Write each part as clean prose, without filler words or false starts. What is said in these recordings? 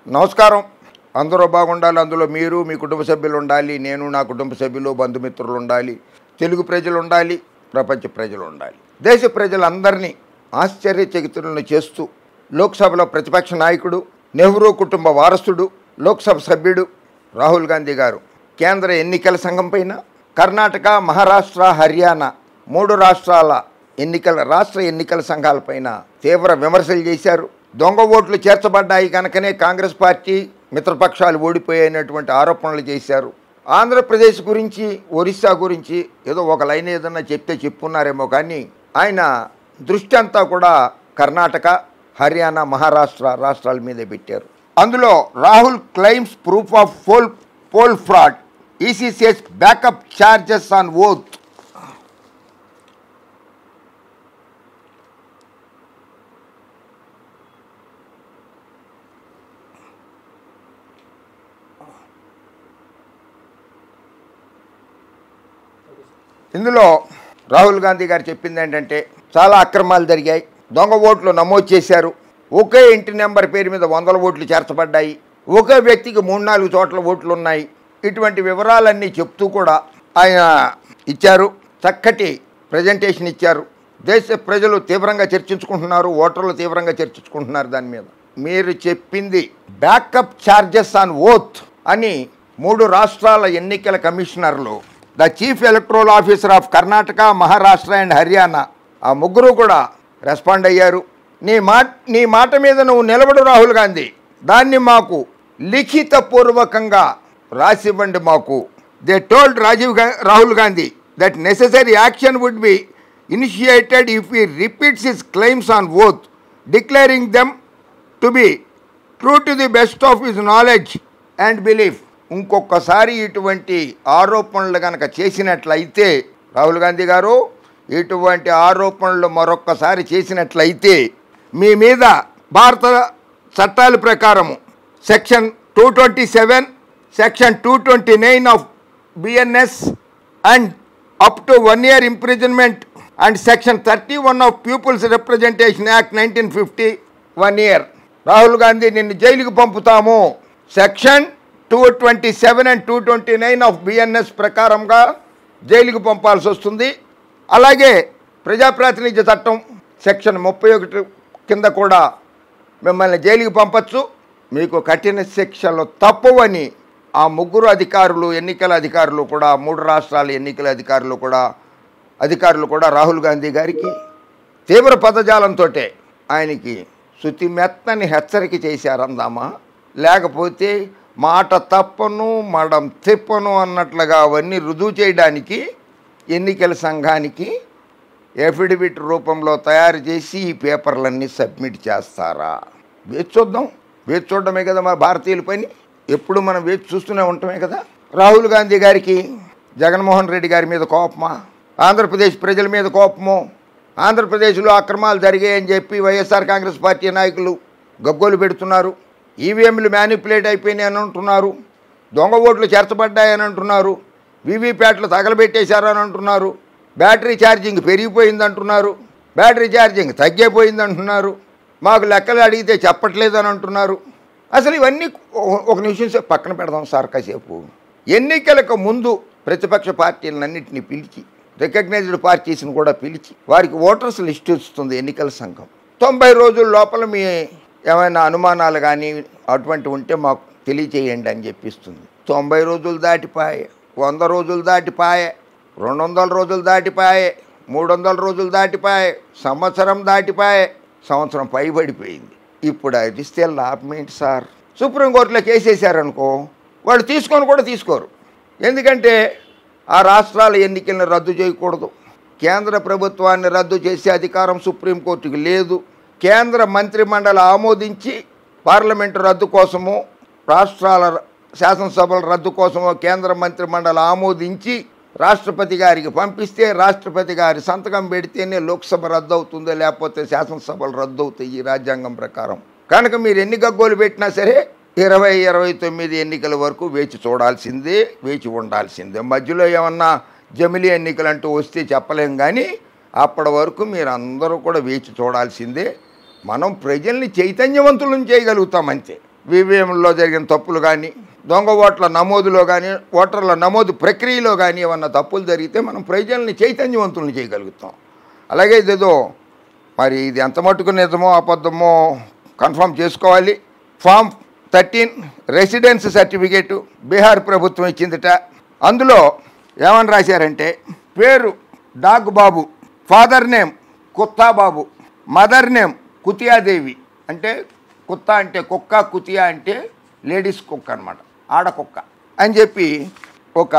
నమస్కారం. అందరూ బాగుండాలి, అందులో మీరు మీ కుటుంబ సభ్యులు ఉండాలి, నేను నా కుటుంబ సభ్యులు బంధుమిత్రులు ఉండాలి, తెలుగు ప్రజలు ఉండాలి, ప్రపంచ ప్రజలు ఉండాలి. దేశ ప్రజలందరినీ ఆశ్చర్యచకితులను చేస్తూ లోక్సభలో ప్రతిపక్ష నాయకుడు, నెహ్రూ కుటుంబ వారసుడు, లోక్సభ సభ్యుడు రాహుల్ గాంధీ గారు కేంద్ర ఎన్నికల సంఘం పైన, కర్ణాటక, మహారాష్ట్ర, హర్యానా 3 రాష్ట్రాల రాష్ట్ర ఎన్నికల సంఘాలపైన తీవ్ర విమర్శలు చేశారు. దొంగ ఓట్లు చేర్చబడ్డాయి కనుకనే కాంగ్రెస్ పార్టీ మిత్రపక్షాలు ఓడిపోయినటువంటి ఆరోపణలు చేశారు. ఆంధ్రప్రదేశ్ గురించి, ఒరిస్సా గురించి ఏదో ఒక లైన్ ఏదన్నా చెప్తే చెప్పున్నారేమో, కానీ ఆయన దృష్టి అంతా కూడా కర్ణాటక, హర్యానా, మహారాష్ట్ర రాష్ట్రాల మీదే పెట్టారు. అందులో Rahul claims proof of poll fraud, EC says backup charges on oath. ఇందులో రాహుల్ గాంధీ గారు చెప్పింది ఏంటంటే, చాలా అక్రమాలు జరిగాయి, దొంగ ఓట్లు నమోదు చేశారు, ఒకే ఇంటి నెంబర్ పేరు మీద 100 ఓట్లు చేర్చబడ్డాయి, ఒకే వ్యక్తికి 3-4 చోట్ల ఓట్లు ఉన్నాయి. ఇటువంటి వివరాలన్నీ చెప్తూ కూడా ఆయన ఇచ్చారు. చక్కటి ప్రజెంటేషన్ ఇచ్చారు. దేశ ప్రజలు తీవ్రంగా చర్చించుకుంటున్నారు, ఓటర్లు తీవ్రంగా చర్చించుకుంటున్నారు దాని మీద. మీరు చెప్పింది బ్యాకప్ ఛార్జెస్ ఆన్ ఓత్ అని 3 రాష్ట్రాల ఎన్నికల కమిషనర్లు, the chief electoral officer of Karnataka, Maharashtra and Haryana, ఆ ముగ్గురు కూడా రెస్పాండ్ అయ్యారు. నీ మాట మీద నువ్వు నిలబడు రాహుల్ గాంధీ, దాన్ని మాకు లిఖితపూర్వకంగా రాసివ్వండి మాకు. They told Rahul Gandhi that necessary action would be initiated if he repeats his claims on oath, declaring them to be true to the best of his knowledge and belief. ఇంకొకసారి ఇటువంటి ఆరోపణలు కనుక చేసినట్లయితే, రాహుల్ గాంధీ గారు ఇటువంటి ఆరోపణలు మరొక్కసారి చేసినట్లయితే మీ మీద భారత చట్టాల ప్రకారము section 227, section 229 of BNS and up to 1 year imprisonment and section 31 of peoples representation act 1950 1 year. Rahul Gandhi నిన్ను జైలుకు పంపుతాము. సెక్షన్ 227 అండ్ 229 ఆఫ్ బిఎన్ఎస్ ప్రకారంగా జైలుకు పంపాల్సి వస్తుంది. అలాగే ప్రజాప్రాతినిధ్య చట్టం సెక్షన్ 31 కింద కూడా మిమ్మల్ని జైలుకి పంపచ్చు. మీకు కఠిన శిక్షలు తప్పవని ఆ ముగ్గురు అధికారులు, ఎన్నికల అధికారులు కూడా, 3 రాష్ట్రాల ఎన్నికల అధికారులు కూడా రాహుల్ గాంధీ గారికి తీవ్ర పదజాలంతో ఆయనకి శుతిమెత్తని హెచ్చరిక చేశారందామా, లేకపోతే మాట తప్పను మడం తిప్పను అన్నట్లుగా అవన్నీ రుజువు చేయడానికి ఎన్నికల సంఘానికి ఎఫిడవిట్ రూపంలో తయారు చేసి ఈ పేపర్లన్నీ సబ్మిట్ చేస్తారా? వేచి చూద్దాం. వేచి చూడడమే కదా మా భారతీయుల పని. ఎప్పుడు మనం వేచి చూస్తూనే ఉంటామే కదా. రాహుల్ గాంధీ గారికి జగన్మోహన్ రెడ్డి గారి మీద కోపమా, ఆంధ్రప్రదేశ్ ప్రజల మీద కోపమో, ఆంధ్రప్రదేశ్లో అక్రమాలు జరిగాయని చెప్పి వైఎస్ఆర్ కాంగ్రెస్ పార్టీ నాయకులు గగ్గోలు పెడుతున్నారు, ఈవీఎంలు మ్యానిపులేట్ అయిపోయినాయని అంటున్నారు, దొంగ ఓట్లు చేర్చబడ్డాయని అంటున్నారు, వీవీప్యాట్లు తగలబెట్టేశారని అంటున్నారు, బ్యాటరీ ఛార్జింగ్ పెరిగిపోయిందంటున్నారు, బ్యాటరీ ఛార్జింగ్ తగ్గిపోయిందంటున్నారు, మాకు లెక్కలు అడిగితే చెప్పట్లేదని అంటున్నారు. అసలు ఇవన్నీ ఒక నిమిషం పక్కన పెడదాం సార్ కాసేపు. ఎన్నికలకు ముందు ప్రతిపక్ష పార్టీలన్నింటినీ పిలిచి, రికగ్నైజ్డ్ పార్టీస్ని కూడా పిలిచి వారికి ఓటర్స్ లిస్ట్ ఇస్తుంది ఎన్నికల సంఘం. 90 రోజుల లోపల మీ ఏమైనా అనుమానాలు కానీ అటువంటి ఉంటే మాకు తెలియచేయండి అని చెప్పిస్తుంది. 90 రోజులు దాటిపాయే, 100 రోజులు దాటిపాయే, 200 రోజులు దాటిపాయే, 300 రోజులు దాటిపాయే, సంవత్సరం దాటిపాయే, సంవత్సరం పైబడిపోయింది. ఇప్పుడు అది ఇస్తే లాభం ఏంటి సార్? సుప్రీంకోర్టులో కేసేసారనుకో, వాళ్ళు తీసుకొని కూడా తీసుకోరు. ఎందుకంటే ఆ రాష్ట్రాల ఎన్నికలను రద్దు చేయకూడదు, కేంద్ర ప్రభుత్వాన్ని రద్దు చేసే అధికారం సుప్రీంకోర్టుకి లేదు. కేంద్ర మంత్రిమండలి ఆమోదించి పార్లమెంటు రద్దు కోసము, రాష్ట్రాల శాసనసభల రద్దు కోసము కేంద్ర మంత్రిమండలి ఆమోదించి రాష్ట్రపతి గారికి పంపిస్తే రాష్ట్రపతి గారి సంతకం పెడితేనే లోక్సభ రద్దు అవుతుందో, లేకపోతే శాసనసభలు రద్దు అవుతాయి ఈ రాజ్యాంగం ప్రకారం. కనుక మీరు ఎన్ని గగ్గోలు పెట్టినా సరే 2029 ఎన్నికల వరకు వేచి చూడాల్సిందే, వేచి ఉండాల్సిందే. మధ్యలో ఏమన్నా జమిలీ ఎన్నికలు అంటూ వస్తే చెప్పలేం, కానీ అప్పటి వరకు మీరు అందరూ కూడా వేచి చూడాల్సిందే. మనం ప్రజల్ని చైతన్యవంతులను చేయగలుగుతాం అంతే. ఈవీఎంలో జరిగిన తప్పులు కానీ, దొంగ ఓట్ల నమోదులో కానీ, ఓటర్ల నమోదు ప్రక్రియలో కానీ ఏమన్నా తప్పులు జరిగితే మనం ప్రజల్ని చైతన్యవంతులను చేయగలుగుతాం. అలాగే ఇదేదో మరి ఇది ఎంత మట్టుకు నిజమో అబద్ధమో కన్ఫర్మ్ చేసుకోవాలి. ఫామ్ 13 రెసిడెన్స్ సర్టిఫికేటు బీహార్ ప్రభుత్వం ఇచ్చిందిట. అందులో ఏమని రాశారంటే, పేరు డాగ్ బాబు, ఫాదర్ నేమ్ కుత్తా బాబు, మదర్ నేమ్ కుతియాదేవి. అంటే కుత్తా అంటే కుక్క, కుతియా అంటే లేడీస్ కుక్క అనమాట, ఆడకుక్క అని చెప్పి ఒక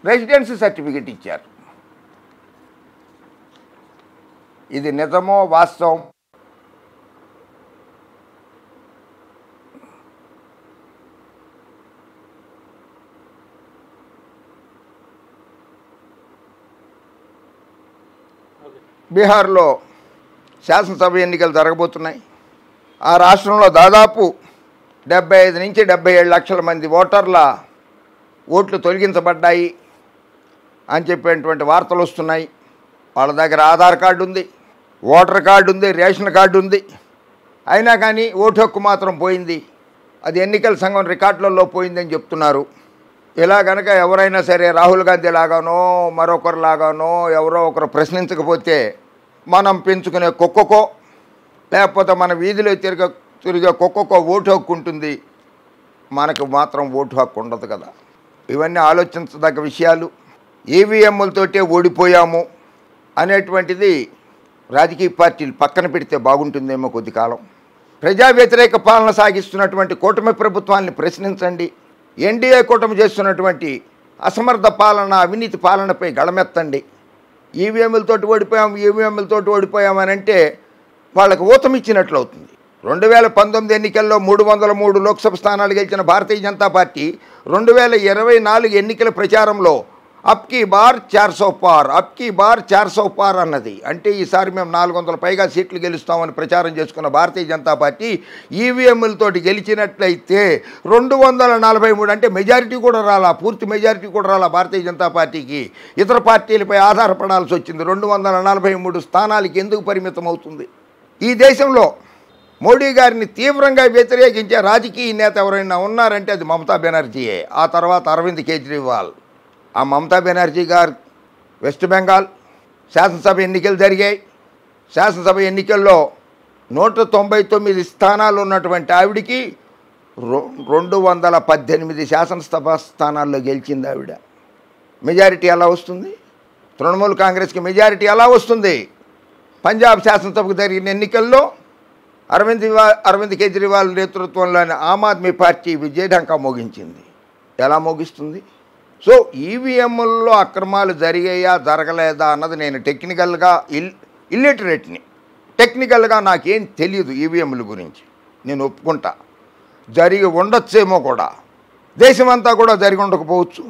రెసిడెన్స్ సర్టిఫికేట్ ఇచ్చారు. ఇది నిజమో వాస్తవం బీహార్లో శాసనసభ ఎన్నికలు జరగబోతున్నాయి. ఆ రాష్ట్రంలో దాదాపు 75 నుంచి 77 లక్షల మంది ఓటర్ల ఓట్లు తొలగించబడ్డాయి అని చెప్పేటువంటి వార్తలు వస్తున్నాయి. వాళ్ళ దగ్గర ఆధార్ కార్డు ఉంది, ఓటర్ కార్డు ఉంది, రేషన్ కార్డు ఉంది. అయినా కానీ ఓటు హక్కు మాత్రం పోయింది. అది ఎన్నికల సంఘం రికార్డులలో పోయిందని చెప్తున్నారు. ఇలా కనుక ఎవరైనా సరే రాహుల్ గాంధీ లాగానో మరొకరిలాగానో ఎవరో ఒకరు ప్రశ్నించకపోతే మనం పెంచుకునే కుక్కకో లేకపోతే మన వీధిలో తిరిగే కుక్కకో ఓటు హక్కు ఉంటుంది, మనకు మాత్రం ఓటు హక్కు ఉండదు కదా. ఇవన్నీ ఆలోచించదగ్గ విషయాలు. ఈవీఎంలతోటే ఓడిపోయాము అనేటువంటిది రాజకీయ పార్టీలు పక్కన పెడితే బాగుంటుందేమో కొద్ది కాలం. ప్రజా వ్యతిరేక పాలన సాగిస్తున్నటువంటి కూటమి ప్రభుత్వాన్ని ప్రశ్నించండి. ఎన్డీఏ కూటమి చేస్తున్నటువంటి అసమర్థ పాలన, అవినీతి పాలనపై గళమెత్తండి. ఈవీఎంలతోటి ఓడిపోయామని అంటే వాళ్ళకి ఊతమిచ్చినట్లు అవుతుంది. 2019 ఎన్నికల్లో 303 లోక్సభ స్థానాలు గెలిచిన భారతీయ జనతా పార్టీ 2024 ఎన్నికల ప్రచారంలో అప్కీ బార్ 400 పార్, అప్కీ బార్ 400 పార్ అన్నది. అంటే ఈసారి మేము 400 పైగా సీట్లు గెలుస్తామని ప్రచారం చేసుకున్న భారతీయ జనతా పార్టీ ఈవీఎంలతోటి గెలిచినట్లయితే 243 అంటే మెజారిటీ కూడా రాలా, పూర్తి మెజారిటీ కూడా రాలా భారతీయ జనతా పార్టీకి. ఇతర పార్టీలపై ఆధారపడాల్సి వచ్చింది. 243 స్థానాలకి ఎందుకు పరిమితం అవుతుంది? ఈ దేశంలో మోడీ గారిని తీవ్రంగా వ్యతిరేకించే రాజకీయ నేత ఎవరైనా ఉన్నారంటే అది మమతా బెనర్జీయే. ఆ తర్వాత అరవింద్ కేజ్రీవాల్. ఆ మమతా బెనర్జీ గారు వెస్ట్ బెంగాల్ శాసనసభ ఎన్నికలు జరిగాయి. శాసనసభ ఎన్నికల్లో 199 స్థానాలు ఉన్నటువంటి ఆవిడికి 218 శాసనసభ స్థానాల్లో గెలిచింది ఆవిడ. మెజారిటీ ఎలా వస్తుంది? తృణమూల్ కాంగ్రెస్కి మెజారిటీ ఎలా వస్తుంది? పంజాబ్ శాసనసభకు జరిగిన ఎన్నికల్లో అరవింద్ కేజ్రీవాల్ నేతృత్వంలోని ఆమ్ ఆద్మీ పార్టీ విజయఢంకా మోగించింది. ఎలా మోగిస్తుంది? సో ఈవీఎంల్లో అక్రమాలు జరిగాయా జరగలేదా అన్నది నేను టెక్నికల్గా ఇల్లిటరేట్ని, టెక్నికల్గా నాకేం తెలియదు ఈవీఎంల గురించి. నేను ఒప్పుకుంటా జరిగి ఉండొచ్చేమో కూడా, దేశమంతా కూడా జరిగి ఉండకపోవచ్చు.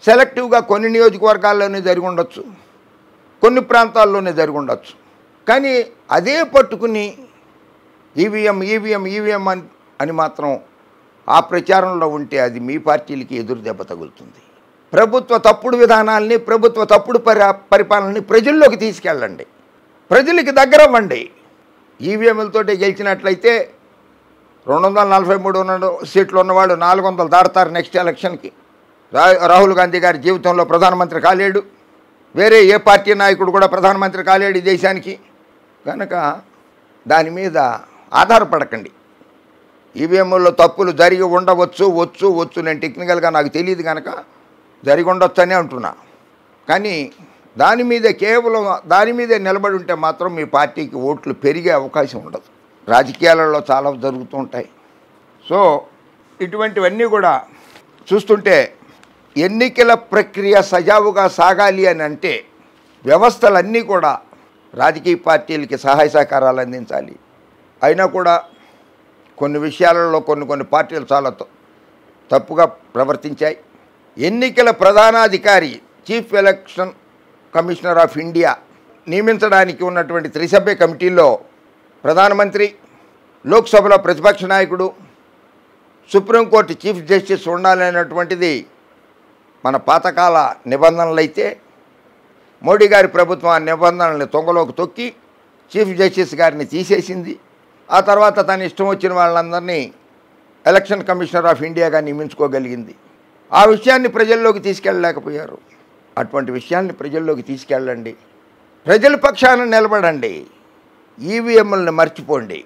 సెలెక్టివ్గా కొన్ని నియోజకవర్గాల్లోనే జరిగి ఉండొచ్చు, కొన్ని ప్రాంతాల్లోనే జరిగి ఉండొచ్చు. కానీ అదే పట్టుకుని ఈవీఎం అని మాత్రం ఆ ప్రచారంలో ఉంటే అది మీ పార్టీలకి ఎదురు దెబ్బ తగులుతుంది. ప్రభుత్వ తప్పుడు విధానాల్ని, ప్రభుత్వ తప్పుడు పరిపాలనని ప్రజల్లోకి తీసుకెళ్ళండి, ప్రజలకి దగ్గర అవ్వండి. ఈవీఎంలతోటి గెలిచినట్లయితే 243 సీట్లు ఉన్నవాడు 400 దాడతారు నెక్స్ట్ ఎలక్షన్కి. రాహుల్ గాంధీ గారి జీవితంలో ప్రధానమంత్రి కాలేడు, వేరే ఏ పార్టీ నాయకుడు కూడా ప్రధానమంత్రి కాలేడు ఈ దేశానికి. కనుక దాని మీద ఆధారపడకండి. ఈవీఎంలో తప్పులు జరిగి ఉండవచ్చు. నేను టెక్నికల్గా నాకు తెలియదు కనుక జరిగి ఉండొచ్చనే అంటున్నా. కానీ కేవలం దాని మీదే నిలబడి ఉంటే మాత్రం మీ పార్టీకి ఓట్లు పెరిగే అవకాశం ఉండదు. రాజకీయాలలో చాలా జరుగుతూ ఉంటాయి. సో ఇటువంటివన్నీ కూడా చూస్తుంటే ఎన్నికల ప్రక్రియ సజావుగా సాగాలి అని అంటే వ్యవస్థలన్నీ కూడా రాజకీయ పార్టీలకి సహాయ సహకారాలు అందించాలి. అయినా కూడా కొన్ని విషయాలలో కొన్ని పార్టీలు చాలా తప్పుగా ప్రవర్తించాయి. ఎన్నికల ప్రధానాధికారి chief election commissioner of India నియమించడానికి ఉన్నటువంటి 3 సభ్య కమిటీలో ప్రధానమంత్రి, లోక్సభలో ప్రతిపక్ష నాయకుడు, సుప్రీంకోర్టు చీఫ్ జస్టిస్ ఉండాలనేటువంటిది మన పాతకాల నిబంధనలైతే మోడీ గారి ప్రభుత్వం ఆ నిబంధనల్ని తొంగలోకి తొక్కి చీఫ్ జస్టిస్ గారిని తీసేసింది. ఆ తర్వాత తన ఇష్టం వచ్చిన వాళ్ళందరినీ ఎలక్షన్ కమిషనర్ ఆఫ్ ఇండియాగా నియమించుకోగలిగింది. ఆ విషయాన్ని ప్రజల్లోకి తీసుకెళ్ళలేకపోయారు. అటువంటి విషయాన్ని ప్రజల్లోకి తీసుకెళ్ళండి, ప్రజల పక్షాన నిలబడండి, ఈవీఎంలను మర్చిపోండి.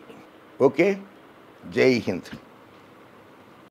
ఓకే, జై హింద్.